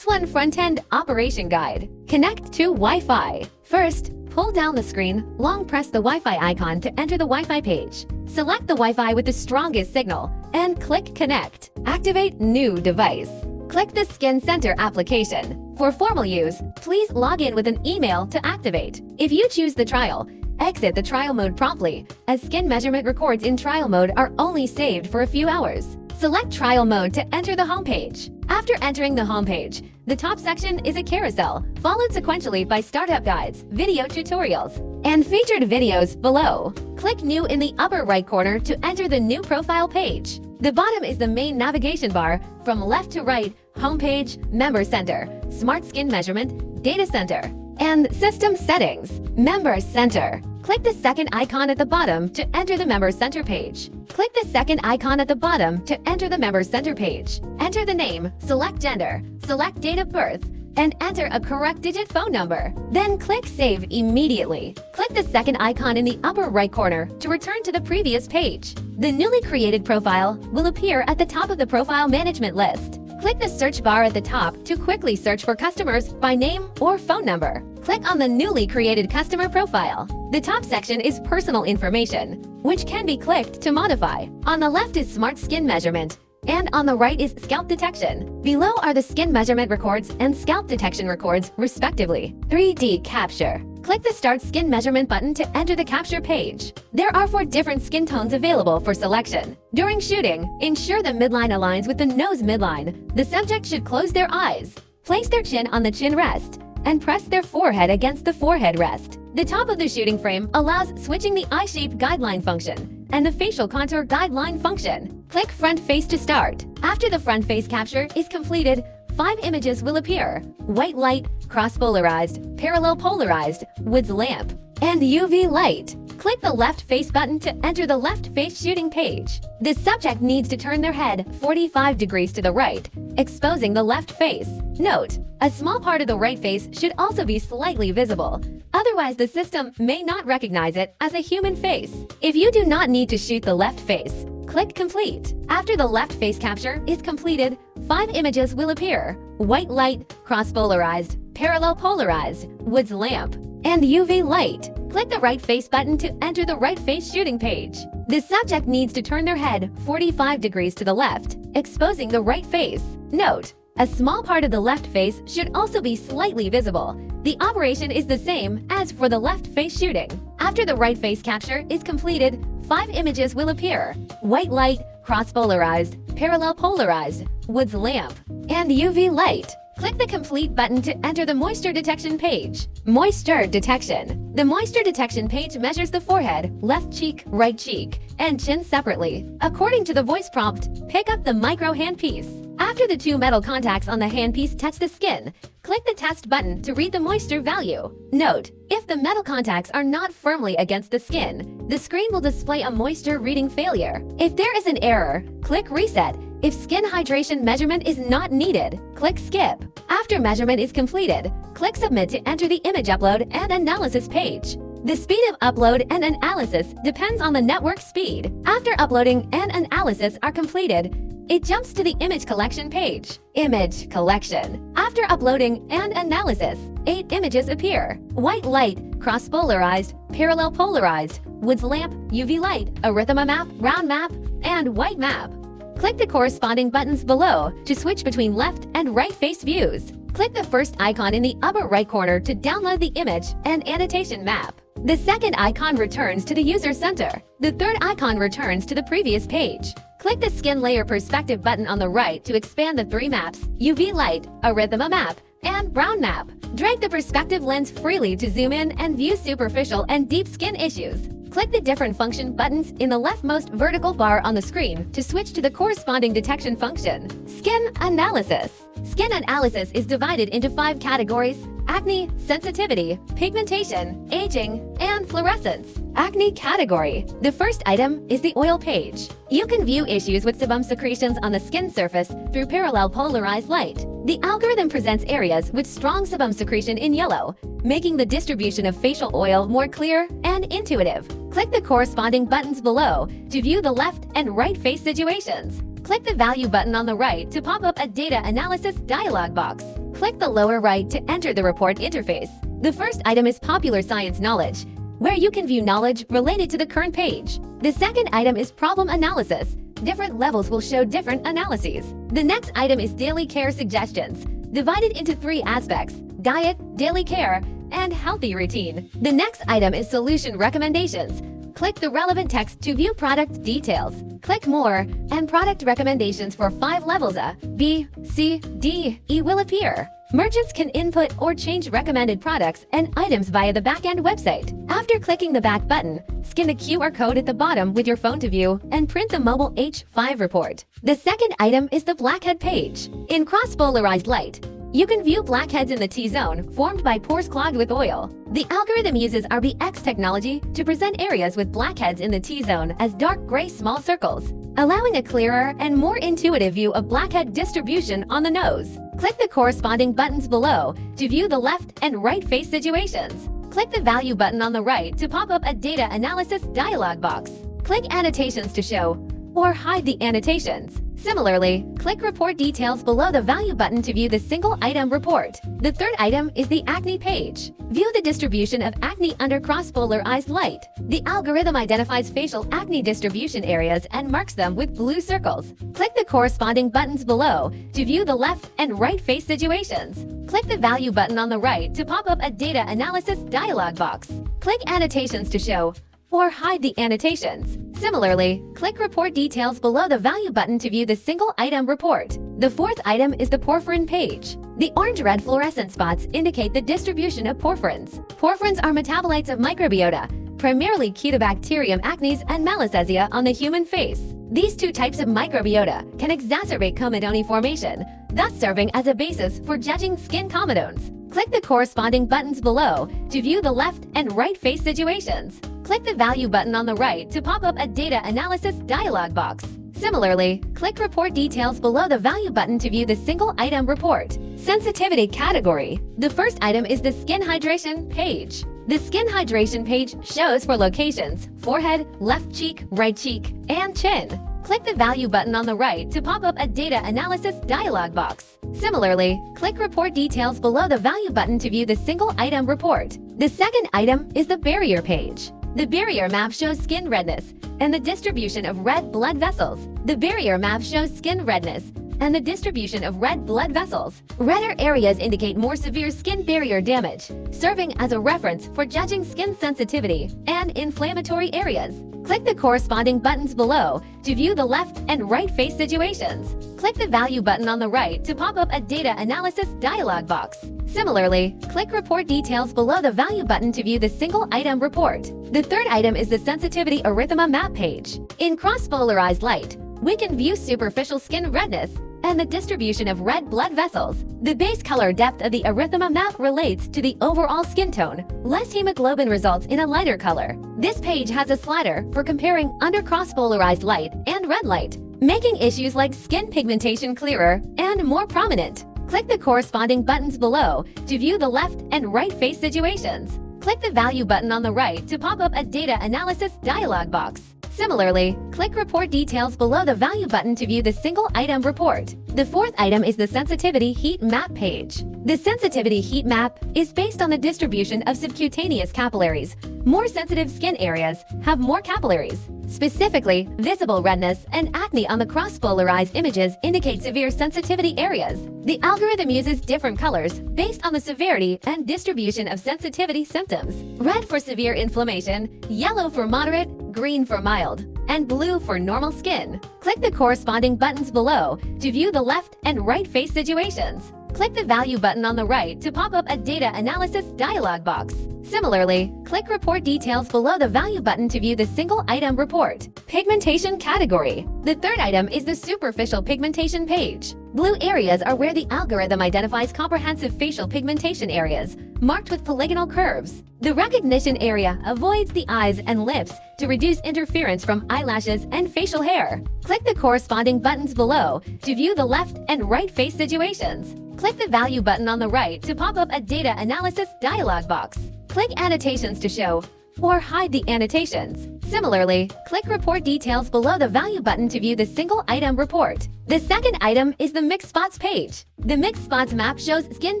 X1 Front-End Operation Guide. Connect to Wi-Fi. First, pull down the screen, long press the Wi-Fi icon to enter the Wi-Fi page. Select the Wi-Fi with the strongest signal and click Connect. Activate New Device. Click the Skin Center application. For formal use, please log in with an email to activate. If you choose the trial, exit the trial mode promptly, as skin measurement records in trial mode are only saved for a few hours. Select trial mode to enter the home page. After entering the home page, the top section is a carousel, followed sequentially by startup guides, video tutorials, and featured videos below. Click New in the upper right corner to enter the new profile page. The bottom is the main navigation bar. From left to right, home page, Member Center, Smart Skin Measurement, Data Center, and System Settings, Member Center. Click the second icon at the bottom to enter the Member Center page. Click the second icon at the bottom to enter the Member Center page. Enter the name, select gender, select date of birth, and enter a correct digit phone number. Then click Save immediately. Click the second icon in the upper right corner to return to the previous page. The newly created profile will appear at the top of the profile management list. Click the search bar at the top to quickly search for customers by name or phone number. Click on the newly created customer profile. The top section is personal information, which can be clicked to modify. On the left is Smart Skin Measurement, and on the right is Scalp Detection. Below are the skin measurement records and scalp detection records, respectively. 3D Capture. Click the Start Skin Measurement button to enter the capture page. There are 4 different skin tones available for selection. During shooting, ensure the midline aligns with the nose midline. The subject should close their eyes, place their chin on the chin rest, and press their forehead against the forehead rest. The top of the shooting frame allows switching the eye shape guideline function and the facial contour guideline function. Click Front Face to start. After the front face capture is completed, 5 images will appear: white light, cross-polarized, parallel polarized, woods lamp, and UV light. Click the left face button to enter the left face shooting page. The subject needs to turn their head 45 degrees to the right, exposing the left face. Note, a small part of the right face should also be slightly visible. Otherwise, the system may not recognize it as a human face. If you do not need to shoot the left face, click Complete. After the left face capture is completed, 5 images will appear: white light, cross-polarized, parallel polarized, woods lamp, and UV light. Click the right face button to enter the right face shooting page. The subject needs to turn their head 45 degrees to the left, exposing the right face. Note, a small part of the left face should also be slightly visible. The operation is the same as for the left face shooting. After the right face capture is completed, 5 images will appear: white light, cross-polarized, parallel polarized, woods lamp, and UV light. Click the Complete button to enter the Moisture Detection page. Moisture Detection. The Moisture Detection page measures the forehead, left cheek, right cheek, and chin separately. According to the voice prompt, pick up the micro handpiece. After the 2 metal contacts on the handpiece touch the skin, click the Test button to read the moisture value. Note, if the metal contacts are not firmly against the skin, the screen will display a moisture reading failure. If there is an error, click Reset. If skin hydration measurement is not needed, click Skip. After measurement is completed, click Submit to enter the image upload and analysis page. The speed of upload and analysis depends on the network speed. After uploading and analysis are completed, it jumps to the image collection page. Image collection. After uploading and analysis, 8 images appear: white light, cross-polarized, parallel polarized, woods lamp, UV light, arrhythma map, round map, and white map. Click the corresponding buttons below to switch between left and right face views. Click the first icon in the upper right corner to download the image and annotation map. The second icon returns to the user center. The third icon returns to the previous page. Click the Skin Layer Perspective button on the right to expand the 3 maps: UV light, arrhythma map, and brown map. Drag the perspective lens freely to zoom in and view superficial and deep skin issues. Click the different function buttons in the leftmost vertical bar on the screen to switch to the corresponding detection function. Skin Analysis. Skin analysis is divided into 5 categories: acne, sensitivity, pigmentation, aging, and fluorescence. Acne category. The first item is the oil page. You can view issues with sebum secretions on the skin surface through parallel polarized light. The algorithm presents areas with strong sebum secretion in yellow, making the distribution of facial oil more clear and intuitive. Click the corresponding buttons below to view the left and right face situations. Click the Value button on the right to pop up a data analysis dialog box. Click the lower right to enter the report interface. The first item is Popular Science Knowledge, where you can view knowledge related to the current page. The second item is Problem Analysis. Different levels will show different analyses. The next item is Daily Care Suggestions, divided into 3 aspects: diet, daily care, and healthy routine. The next item is Solution Recommendations. Click the relevant text to view product details. Click More, and product recommendations for 5 levels A, B, C, D, E will appear. Merchants can input or change recommended products and items via the backend website. After clicking the back button, scan the QR code at the bottom with your phone to view and print the mobile H5 report. The second item is the blackhead page. In cross-polarized light, you can view blackheads in the T-zone formed by pores clogged with oil. The algorithm uses RBX technology to present areas with blackheads in the T-zone as dark gray small circles, allowing a clearer and more intuitive view of blackhead distribution on the nose. Click the corresponding buttons below to view the left and right face situations. Click the value button on the right to pop up a data analysis dialog box. Click Annotations to show or hide the annotations. Similarly, click Report Details below the value button to view the single item report. The third item is the acne page. View the distribution of acne under cross-polarized light. The algorithm identifies facial acne distribution areas and marks them with blue circles. Click the corresponding buttons below to view the left and right face situations. Click the value button on the right to pop up a data analysis dialog box. Click Annotations to show or hide the annotations. Similarly, click Report Details below the value button to view the single item report. The fourth item is the porphyrin page. The orange-red fluorescent spots indicate the distribution of porphyrins. Porphyrins are metabolites of microbiota, primarily Cutibacterium acnes and Malassezia on the human face. These 2 types of microbiota can exacerbate comedone formation, thus serving as a basis for judging skin comedones. Click the corresponding buttons below to view the left and right face situations. Click the value button on the right to pop up a data analysis dialog box. Similarly, click Report Details below the value button to view the single item report. Sensitivity category. The first item is the Skin Hydration page. The Skin Hydration page shows for locations: forehead, left cheek, right cheek, and chin. Click the value button on the right to pop up a data analysis dialog box. Similarly, click Report Details below the value button to view the single item report. The second item is the Barrier page. The barrier map shows skin redness and the distribution of red blood vessels. The barrier map shows skin redness and the distribution of red blood vessels. Redder areas indicate more severe skin barrier damage, serving as a reference for judging skin sensitivity and inflammatory areas. Click the corresponding buttons below to view the left and right face situations. Click the value button on the right to pop up a data analysis dialog box. Similarly, click Report Details below the value button to view the single item report. The third item is the Sensitivity Erythema Map page. In cross-polarized light, we can view superficial skin redness and the distribution of red blood vessels. The base color depth of the erythema map relates to the overall skin tone. Less hemoglobin results in a lighter color. This page has a slider for comparing under cross-polarized light and red light, making issues like skin pigmentation clearer and more prominent. Click the corresponding buttons below to view the left and right face situations. Click the value button on the right to pop up a data analysis dialog box. Similarly, click Report Details below the value button to view the single item report. The fourth item is the Sensitivity Heat Map page. The Sensitivity Heat Map is based on the distribution of subcutaneous capillaries. More sensitive skin areas have more capillaries. Specifically, visible redness and acne on the cross-polarized images indicate severe sensitivity areas. The algorithm uses different colors based on the severity and distribution of sensitivity symptoms. Red for severe inflammation, yellow for moderate, green for mild, and blue for normal skin. Click the corresponding buttons below to view the left and right face situations. Click the value button on the right to pop up a data analysis dialog box. Similarly, click Report Details below the value button to view the single item report. Pigmentation category. The third item is the Superficial Pigmentation page. Blue areas are where the algorithm identifies comprehensive facial pigmentation areas, marked with polygonal curves. The recognition area avoids the eyes and lips to reduce interference from eyelashes and facial hair. Click the corresponding buttons below to view the left and right face situations. Click the value button on the right to pop up a data analysis dialog box. Click Annotations to show or hide the annotations. Similarly, click Report Details below the Value button to view the single item report. The second item is the Mixed Spots page. The Mixed Spots map shows skin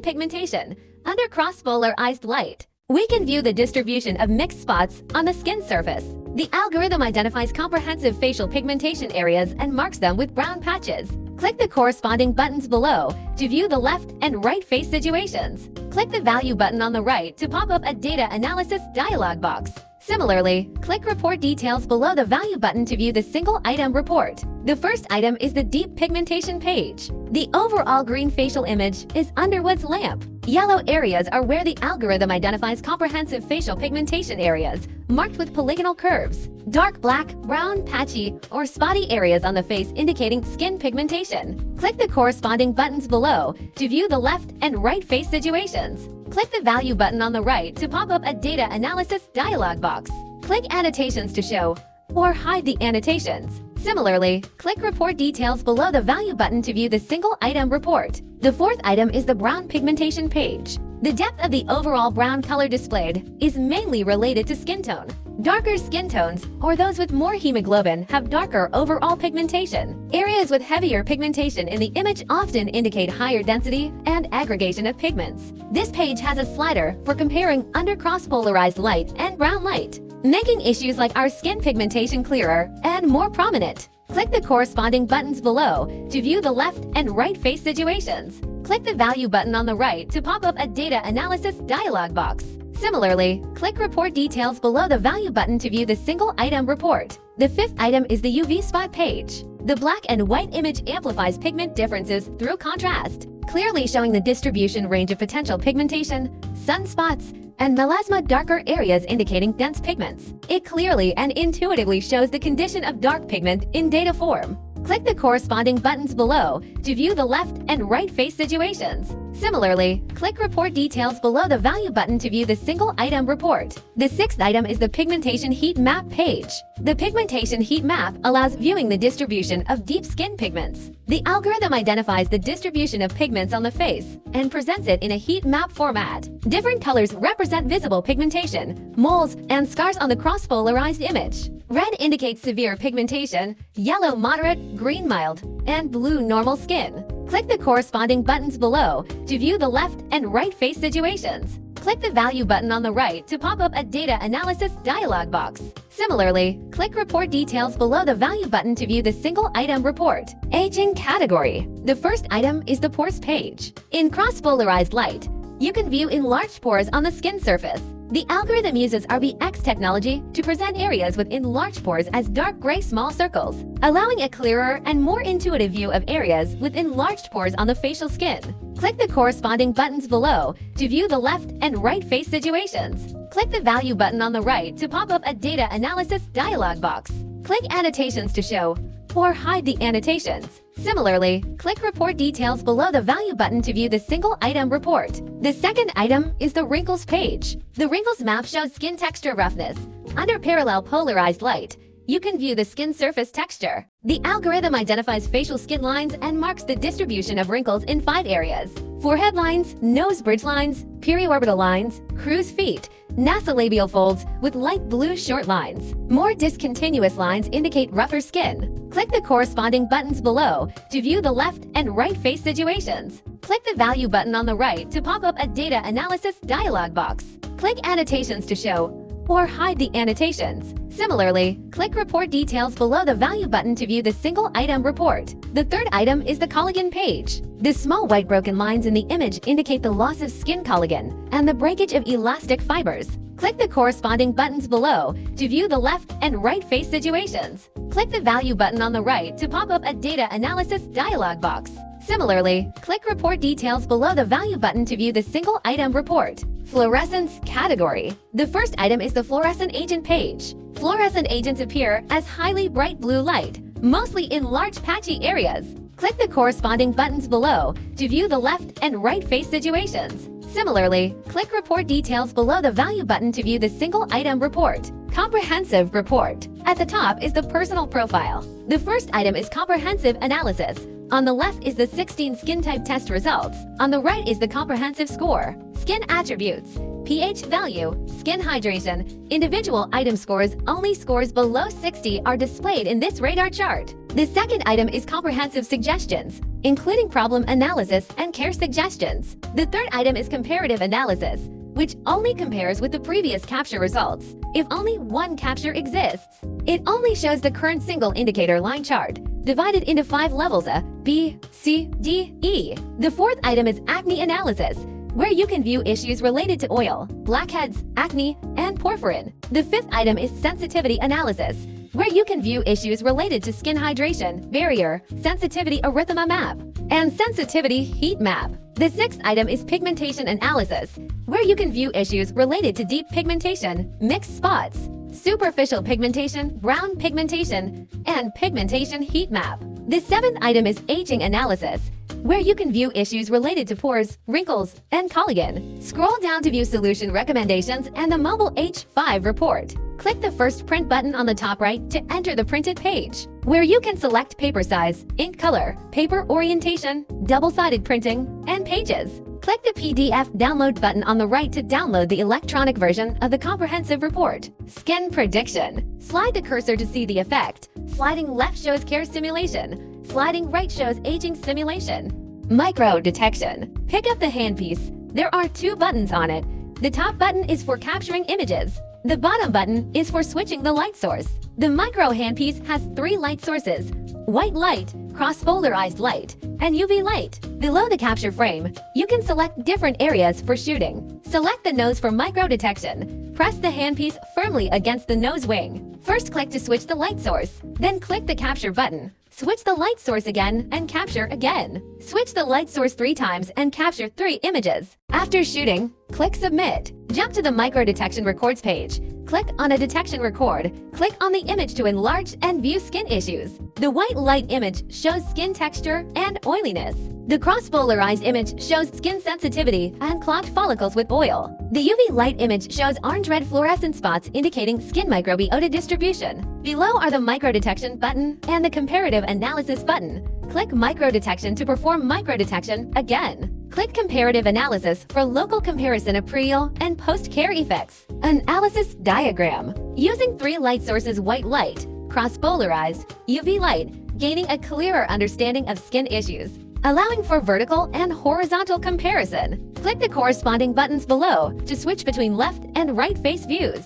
pigmentation under cross-polarized light. We can view the distribution of mixed spots on the skin surface. The algorithm identifies comprehensive facial pigmentation areas and marks them with brown patches. Click the corresponding buttons below to view the left and right face situations. Click the Value button on the right to pop up a Data Analysis dialog box. Similarly, click Report Details below the Value button to view the single item report. The first item is the Deep Pigmentation page. The overall green facial image is Underwood's lamp. Yellow areas are where the algorithm identifies comprehensive facial pigmentation areas, marked with polygonal curves. Dark black, brown, patchy, or spotty areas on the face indicating skin pigmentation. Click the corresponding buttons below to view the left and right face situations. Click the Value button on the right to pop up a Data Analysis dialog box. Click Annotations to show or hide the annotations. Similarly, click Report Details below the Value button to view the single item report. The fourth item is the Brown Pigmentation page. The depth of the overall brown color displayed is mainly related to skin tone. Darker skin tones, or those with more hemoglobin, have darker overall pigmentation. Areas with heavier pigmentation in the image often indicate higher density and aggregation of pigments. This page has a slider for comparing under cross-polarized light and brown light, making issues like our skin pigmentation clearer and more prominent. Click the corresponding buttons below to view the left and right face situations. Click the Value button on the right to pop up a Data Analysis dialog box. Similarly, click Report Details below the Value button to view the single item report. The fifth item is the UV spot page. The black and white image amplifies pigment differences through contrast, clearly showing the distribution range of potential pigmentation, sunspots, and melasma, darker areas indicating dense pigments. It clearly and intuitively shows the condition of dark pigment in data form. Click the corresponding buttons below to view the left and right face situations. Similarly, click Report Details below the Value button to view the single item report. The sixth item is the Pigmentation Heat Map page. The Pigmentation Heat Map allows viewing the distribution of deep skin pigments. The algorithm identifies the distribution of pigments on the face and presents it in a heat map format. Different colors represent visible pigmentation, moles, and scars on the cross-polarized image. Red indicates severe pigmentation, yellow moderate, green mild, and blue normal skin. Click the corresponding buttons below to view the left and right face situations. Click the Value button on the right to pop up a Data Analysis dialog box. Similarly, click Report Details below the Value button to view the single item report. Aging category. The first item is the Pores page. In cross-polarized light, you can view enlarged pores on the skin surface. The algorithm uses RBX technology to present areas with enlarged pores as dark gray small circles, allowing a clearer and more intuitive view of areas with enlarged pores on the facial skin. Click the corresponding buttons below to view the left and right face situations. Click the Value button on the right to pop up a Data Analysis dialog box. Click Annotations to show or hide the annotations. Similarly, click Report Details below the Value button to view the single item report. The second item is the Wrinkles page. The Wrinkles map shows skin texture roughness. Under parallel polarized light, you can view the skin surface texture. The algorithm identifies facial skin lines and marks the distribution of wrinkles in 5 areas: forehead lines, nose bridge lines, periorbital lines, crow's feet, nasolabial folds with light blue short lines. More discontinuous lines indicate rougher skin. Click the corresponding buttons below to view the left and right face situations. Click the Value button on the right to pop up a Data Analysis dialog box. Click Annotations to show or hide the annotations. Similarly, click Report Details below the Value button to view the single item report. The third item is the Collagen page. The small white broken lines in the image indicate the loss of skin collagen and the breakage of elastic fibers. Click the corresponding buttons below to view the left and right face situations. Click the Value button on the right to pop up a Data Analysis dialog box. Similarly, click Report Details below the Value button to view the single item report. Fluorescence category. The first item is the Fluorescent Agent page. Fluorescent agents appear as highly bright blue light, mostly in large patchy areas. Click the corresponding buttons below to view the left and right face situations. Similarly, click Report Details below the Value button to view the single item report. Comprehensive report. At the top is the personal profile. The first item is comprehensive analysis. On the left is the 16 skin type test results. On the right is the comprehensive score. Skin attributes. pH value, skin hydration. Individual item scores, only scores below 60 are displayed in this radar chart. The second item is comprehensive suggestions, including problem analysis and care suggestions. The third item is comparative analysis, which only compares with the previous capture results. If only one capture exists, it only shows the current single indicator line chart, divided into 5 levels A, B, C, D, E. The fourth item is acne analysis, where you can view issues related to oil, blackheads, acne, and porphyrin. The fifth item is sensitivity analysis, where you can view issues related to skin hydration, barrier, sensitivity erythema map, and sensitivity heat map. The sixth item is pigmentation analysis, where you can view issues related to deep pigmentation, mixed spots, superficial pigmentation, brown pigmentation, and pigmentation heat map. The seventh item is aging analysis, where you can view issues related to pores, wrinkles, and collagen. Scroll down to view solution recommendations and the mobile H5 report. Click the first print button on the top right to enter the printed page, where you can select paper size, ink color, paper orientation, double-sided printing, and pages. Click the PDF download button on the right to download the electronic version of the comprehensive report. Skin prediction. Slide the cursor to see the effect. Sliding left shows care simulation. Sliding right shows aging simulation. Micro detection. Pick up the handpiece. There are 2 buttons on it. The top button is for capturing images. The bottom button is for switching the light source. The micro handpiece has 3 light sources: white light, cross-polarized light, and UV light. Below the capture frame, you can select different areas for shooting. Select the nose for micro detection. Press the handpiece firmly against the nose wing. First click to switch the light source, then click the capture button. Switch the light source again and capture again. Switch the light source 3 times and capture 3 images. After shooting, click Submit. Jump to the Micro Detection Records page. Click on a detection record. Click on the image to enlarge and view skin issues. The white light image shows skin texture and oiliness. The cross-polarized image shows skin sensitivity and clogged follicles with oil. The UV light image shows orange-red fluorescent spots indicating skin microbiota distribution. Below are the microdetection button and the comparative analysis button. Click microdetection to perform microdetection again. Click comparative analysis for local comparison of pre- and post-care effects. Analysis diagram. Using 3 light sources: white light, cross-polarized, UV light, gaining a clearer understanding of skin issues, allowing for vertical and horizontal comparison. Click the corresponding buttons below to switch between left and right face views.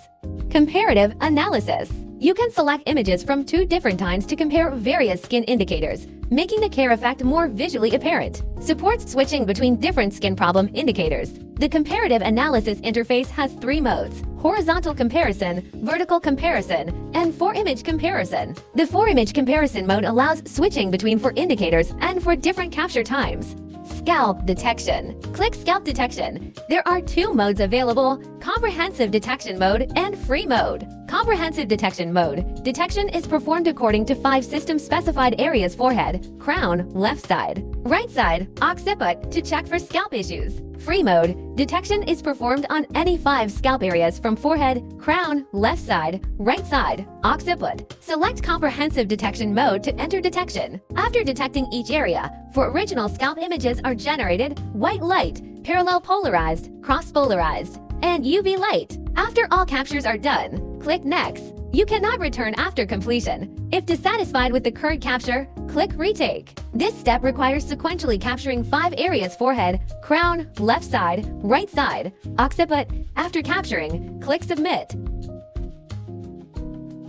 Comparative analysis. You can select images from 2 different times to compare various skin indicators, making the care effect more visually apparent. Supports switching between different skin problem indicators. The comparative analysis interface has 3 modes: horizontal comparison, vertical comparison, and 4-image comparison. The 4-image comparison mode allows switching between 4 indicators and for different capture times. Scalp detection. Click Scalp detection. There are 2 modes available: comprehensive detection mode and free mode. Comprehensive detection mode. Detection is performed according to 5 system-specified areas: forehead, crown, left side, right side, occiput, to check for scalp issues. Free mode. Detection is performed on any 5 scalp areas from forehead, crown, left side, right side, occiput. Select comprehensive detection mode to enter detection. After detecting each area, 4 original scalp images are generated: white light, parallel polarized, cross-polarized, and UV light. After all captures are done, click Next. You cannot return after completion. If dissatisfied with the current capture, click Retake. This step requires sequentially capturing 5 areas: forehead, crown, left side, right side, occiput. After capturing, click Submit.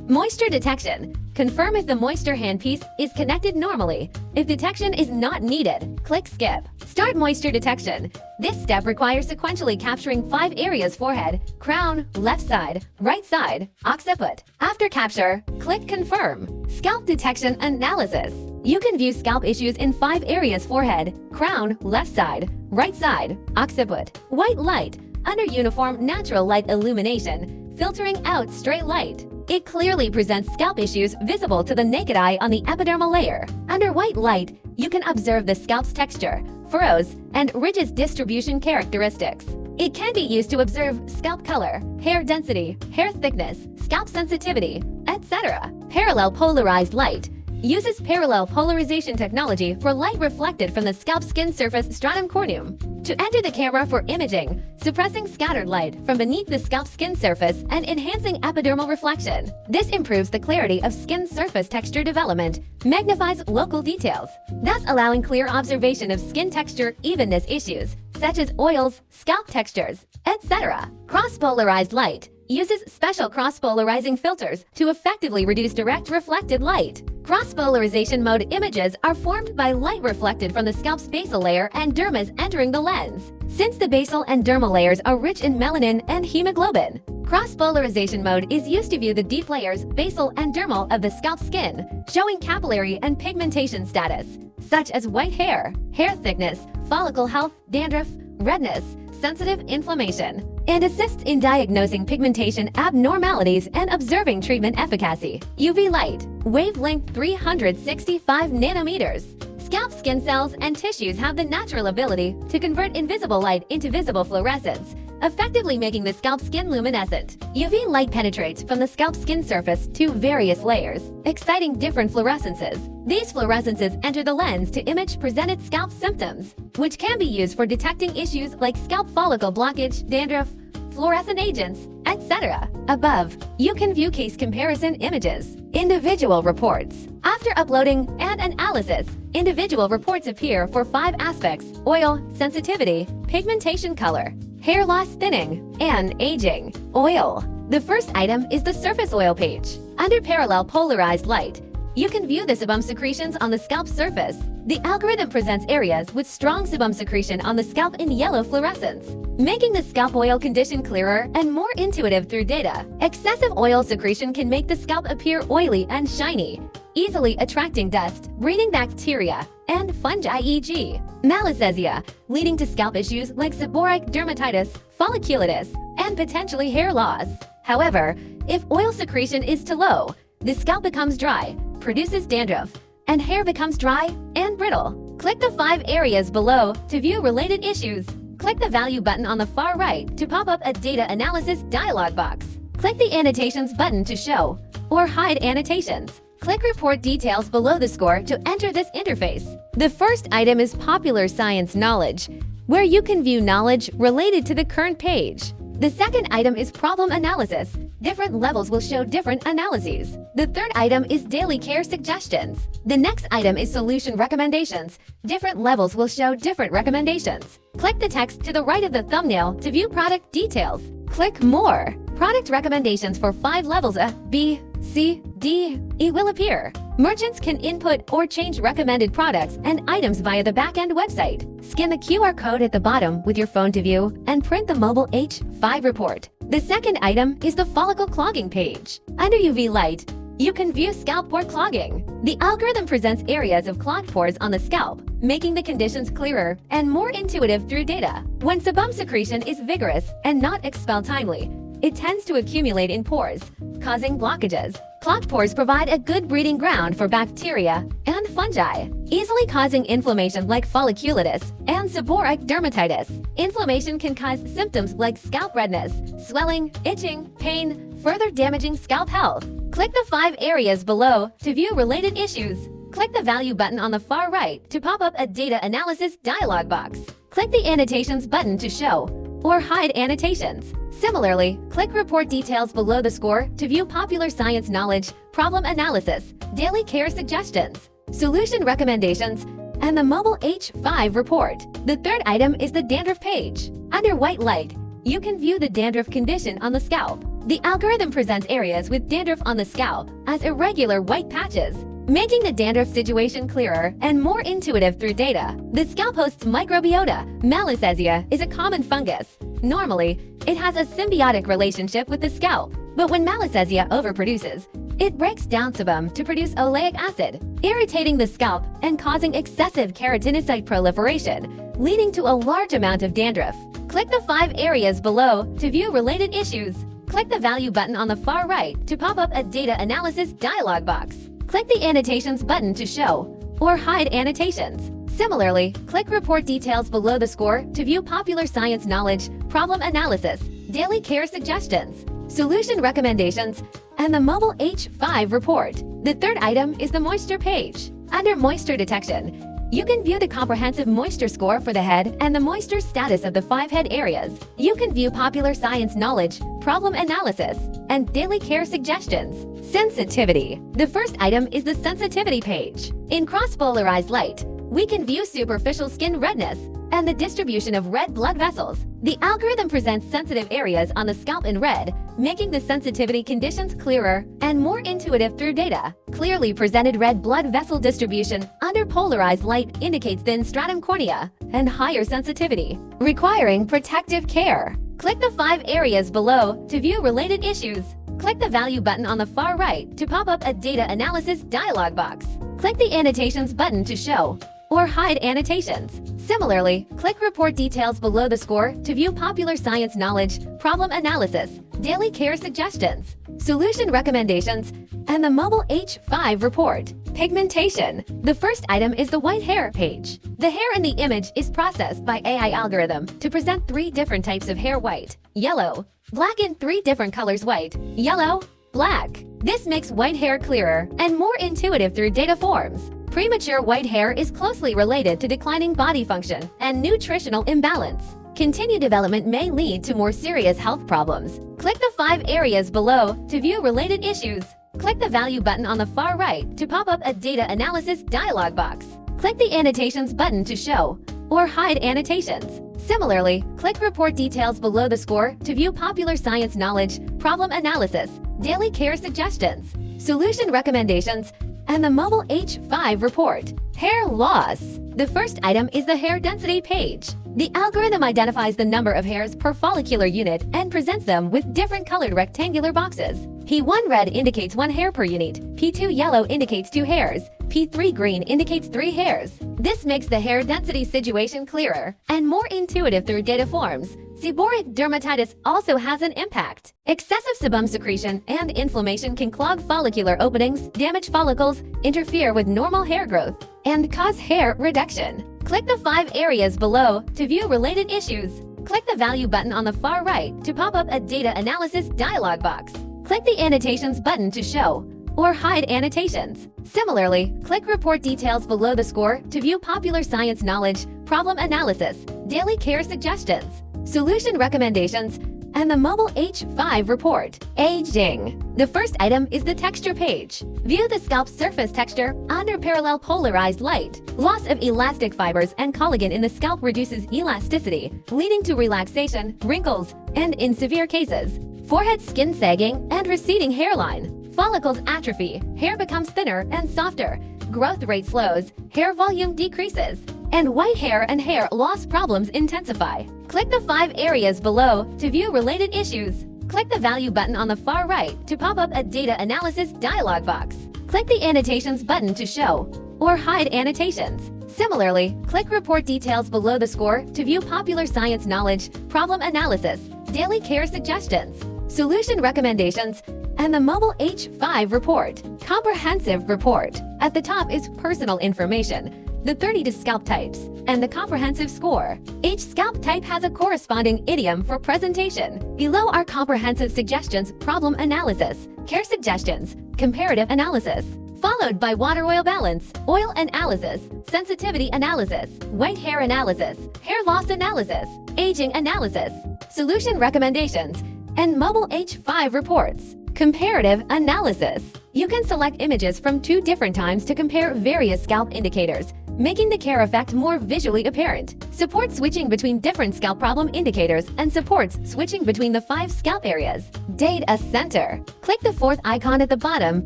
Moisture detection. Confirm if the moisture handpiece is connected normally. If detection is not needed, click Skip. Start moisture detection. This step requires sequentially capturing 5 areas: forehead, crown, left side, right side, occiput. After capture, click Confirm. Scalp detection analysis. You can view scalp issues in 5 areas: forehead, crown, left side, right side, occiput. White light. Under uniform natural light illumination, filtering out stray light. It clearly presents scalp issues visible to the naked eye on the epidermal layer. Under white light, you can observe the scalp's texture, furrows, and ridges distribution characteristics. It can be used to observe scalp color, hair density, hair thickness, scalp sensitivity, etc. Parallel polarized light. uses parallel polarization technology for light reflected from the scalp skin surface stratum corneum to enter the camera for imaging, suppressing scattered light from beneath the scalp skin surface and enhancing epidermal reflection. This improves the clarity of skin surface texture development, magnifies local details, thus allowing clear observation of skin texture evenness issues, such as oils, scalp textures, etc. Cross-polarized light uses special cross-polarizing filters to effectively reduce direct reflected light. Cross-polarization mode images are formed by light reflected from the scalp's basal layer and dermis entering the lens. Since the basal and dermal layers are rich in melanin and hemoglobin, cross-polarization mode is used to view the deep layers, basal and dermal, of the scalp skin, showing capillary and pigmentation status, such as white hair, hair thickness, follicle health, dandruff, redness, sensitive inflammation, and assists in diagnosing pigmentation abnormalities and observing treatment efficacy. UV light, wavelength 365 nanometers. Scalp skin cells and tissues have the natural ability to convert invisible light into visible fluorescence, effectively making the scalp skin luminescent. UV light penetrates from the scalp skin surface to various layers, exciting different fluorescences. These fluorescences enter the lens to image presented scalp symptoms, which can be used for detecting issues like scalp follicle blockage, dandruff, fluorescent agents, etc. Above, you can view case comparison images. Individual reports. After uploading and analysis, individual reports appear for 5 aspects: oil, sensitivity, pigmentation color, hair loss, thinning, and aging. Oil. The first item is the surface oil page. Under parallel polarized light, you can view the sebum secretions on the scalp surface. The algorithm presents areas with strong sebum secretion on the scalp in yellow fluorescence, making the scalp oil condition clearer and more intuitive through data. Excessive oil secretion can make the scalp appear oily and shiny, easily attracting dust, breeding bacteria, and fungi, e.g. malassezia, leading to scalp issues like seborrheic dermatitis, folliculitis, and potentially hair loss. However, if oil secretion is too low, the scalp becomes dry, produces dandruff, and hair becomes dry and brittle. Click the 5 areas below to view related issues. Click the value button on the far right to pop up a data analysis dialog box. Click the annotations button to show or hide annotations. Click report details below the score to enter this interface. The first item is popular science knowledge, where you can view knowledge related to the current page. The second item is problem analysis. Different levels will show different analyses. The third item is daily care suggestions. The next item is solution recommendations. Different levels will show different recommendations. Click the text to the right of the thumbnail to view product details. Click More. Product recommendations for 5 levels A, B, C, D, E will appear. Merchants can input or change recommended products and items via the backend website. Scan the QR code at the bottom with your phone to view and print the mobile H5 report. The second item is the follicle clogging page. Under UV light, you can view scalp pore clogging. The algorithm presents areas of clogged pores on the scalp, making the conditions clearer and more intuitive through data. When sebum secretion is vigorous and not expelled timely, it tends to accumulate in pores, causing blockages. Clogged pores provide a good breeding ground for bacteria and fungi, easily causing inflammation like folliculitis and seborrheic dermatitis. Inflammation can cause symptoms like scalp redness, swelling, itching, pain, further damaging scalp health. Click the 5 areas below to view related issues. Click the value button on the far right to pop up a data analysis dialog box. Click the annotations button to show or hide annotations. Similarly, click report details below the score to view popular science knowledge, problem analysis, daily care suggestions, solution recommendations, and the mobile H5 report. The third item is the dandruff page. Under white light, you can view the dandruff condition on the scalp. The algorithm presents areas with dandruff on the scalp as irregular white patches, making the dandruff situation clearer and more intuitive through data. The scalp hosts microbiota. Malassezia is a common fungus. Normally, it has a symbiotic relationship with the scalp, but when Malassezia overproduces, it breaks down sebum to produce oleic acid, irritating the scalp and causing excessive keratinocyte proliferation, leading to a large amount of dandruff. Click the 5 areas below to view related issues. Click the value button on the far right to pop up a data analysis dialog box. Click the annotations button to show or hide annotations. Similarly, click report details below the score to view popular science knowledge, problem analysis, daily care suggestions, solution recommendations, and the mobile H5 report. The third item is the moisture page. Under moisture detection, you can view the comprehensive moisture score for the head and the moisture status of the 5 head areas. You can view popular science knowledge, problem analysis, and daily care suggestions. Sensitivity. The first item is the sensitivity page. In cross-polarized light, we can view superficial skin redness and the distribution of red blood vessels. The algorithm presents sensitive areas on the scalp in red, making the sensitivity conditions clearer and more intuitive through data. Clearly presented red blood vessel distribution under polarized light indicates thin stratum cornea and higher sensitivity, requiring protective care. Click the 5 areas below to view related issues. Click the value button on the far right to pop up a data analysis dialog box. Click the annotations button to show or hide annotations. Similarly, click report details below the score to view popular science knowledge, problem analysis, daily care suggestions, solution recommendations, and the mobile H5 report. Pigmentation. The first item is the white hair page. The hair in the image is processed by AI algorithm to present 3 different types of hair: white, yellow, black, in 3 different colors: white, yellow, black. This makes white hair clearer and more intuitive through data forms. Premature white hair is closely related to declining body function and nutritional imbalance. Continued development may lead to more serious health problems. Click the 5 areas below to view related issues. Click the value button on the far right to pop up a data analysis dialog box. Click the annotations button to show or hide annotations. Similarly, click report details below the score to view popular science knowledge, problem analysis, daily care suggestions, solution recommendations, and the mobile H5 report. Hair loss. The first item is the hair density page. The algorithm identifies the number of hairs per follicular unit and presents them with different colored rectangular boxes. P1 red indicates 1 hair per unit, P2 yellow indicates 2 hairs, P3 green indicates 3 hairs. This makes the hair density situation clearer and more intuitive through data forms. Seborrheic dermatitis also has an impact. Excessive sebum secretion and inflammation can clog follicular openings, damage follicles, interfere with normal hair growth, and cause hair reduction. Click the 5 areas below to view related issues. Click the value button on the far right to pop up a data analysis dialog box. Click the annotations button to show or hide annotations. Similarly, click report details below the score to view popular science knowledge, problem analysis, daily care suggestions, solution recommendations, and the mobile H5 report. Aging. The first item is the texture page. View the scalp surface texture under parallel polarized light. Loss of elastic fibers and collagen in the scalp reduces elasticity, leading to relaxation, wrinkles, and in severe cases, forehead skin sagging and receding hairline. Follicles atrophy, hair becomes thinner and softer, growth rate slows, hair volume decreases, and white hair and hair loss problems intensify. Click the 5 areas below to view related issues. Click the value button on the far right to pop up a data analysis dialog box. Click the annotations button to show or hide annotations. Similarly, click report details below the score to view popular science knowledge, problem analysis, daily care suggestions, solution recommendations, and the mobile H5 report. Comprehensive report. At the top is personal information, the 30 scalp types, and the comprehensive score. Each scalp type has a corresponding idiom for presentation. Below are comprehensive suggestions, problem analysis, care suggestions, comparative analysis, followed by water oil balance, oil analysis, sensitivity analysis, white hair analysis, hair loss analysis, aging analysis, solution recommendations, and mobile H5 reports. Comparative analysis. You can select images from 2 different times to compare various scalp indicators, making the care effect more visually apparent. Supports switching between different scalp problem indicators and supports switching between the 5 scalp areas. Data Center. Click the 4th icon at the bottom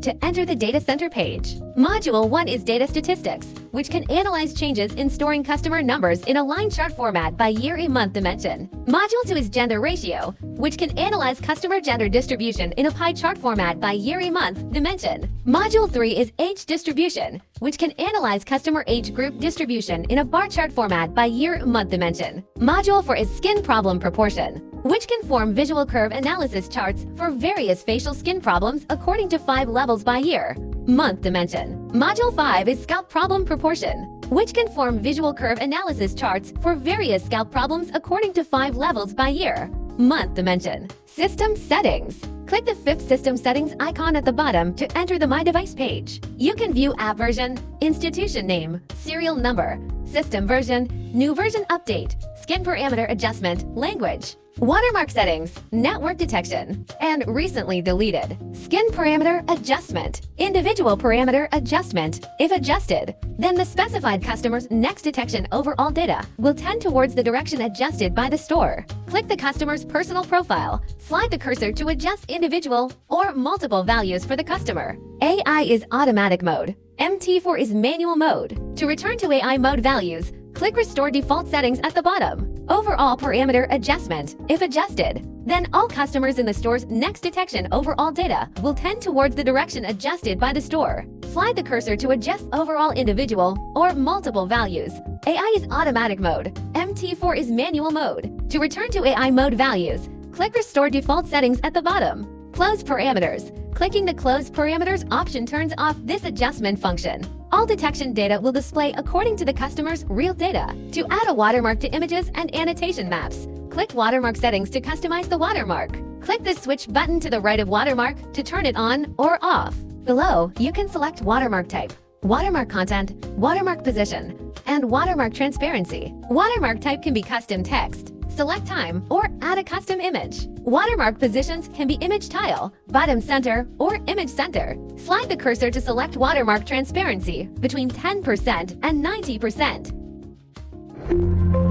to enter the Data Center page. Module 1 is Data Statistics, which can analyze changes in storing customer numbers in a line chart format by year-month dimension. Module 2 is Gender Ratio, which can analyze customer gender distribution in a pie chart format by year-month dimension. Module 3 is Age Distribution, which can analyze customer age group distribution in a bar chart format by year-month dimension. Module 4 is Skin Problem Proportion, which can form visual curve analysis charts for various facial skin problems according to 5 levels by year-month dimension. Module 5 is Scalp Problem Proportion, which can form visual curve analysis charts for various scalp problems according to 5 levels by year-month dimension. System Settings. Click the fifth system settings icon at the bottom to enter the My Device page. You can view app version, institution name, serial number, system version, new version update, skin parameter adjustment, language, watermark settings, network detection, and recently deleted. Skin parameter adjustment, individual parameter adjustment. If adjusted, then the specified customer's next detection overall data will tend towards the direction adjusted by the store. Click the customer's personal profile, slide the cursor to adjust individual or multiple values for the customer. AI is automatic mode. MT4 is manual mode. To return to AI mode values, click Restore Default Settings at the bottom. Overall parameter adjustment. If adjusted, then all customers in the store's next detection overall data will tend towards the direction adjusted by the store. Slide the cursor to adjust overall individual or multiple values. AI is automatic mode. MT4 is manual mode. To return to AI mode values, click Restore Default Settings at the bottom. Close parameters. Clicking the Close Parameters option turns off this adjustment function. All detection data will display according to the customer's real data. To add a watermark to images and annotation maps, click Watermark Settings to customize the watermark. Click the Switch button to the right of watermark to turn it on or off. Below, you can select watermark type, watermark content, watermark position, and watermark transparency. Watermark type can be custom text, select time, or add a custom image. Watermark positions can be image tile, bottom center, or image center. Slide the cursor to select watermark transparency between 10% and 90%.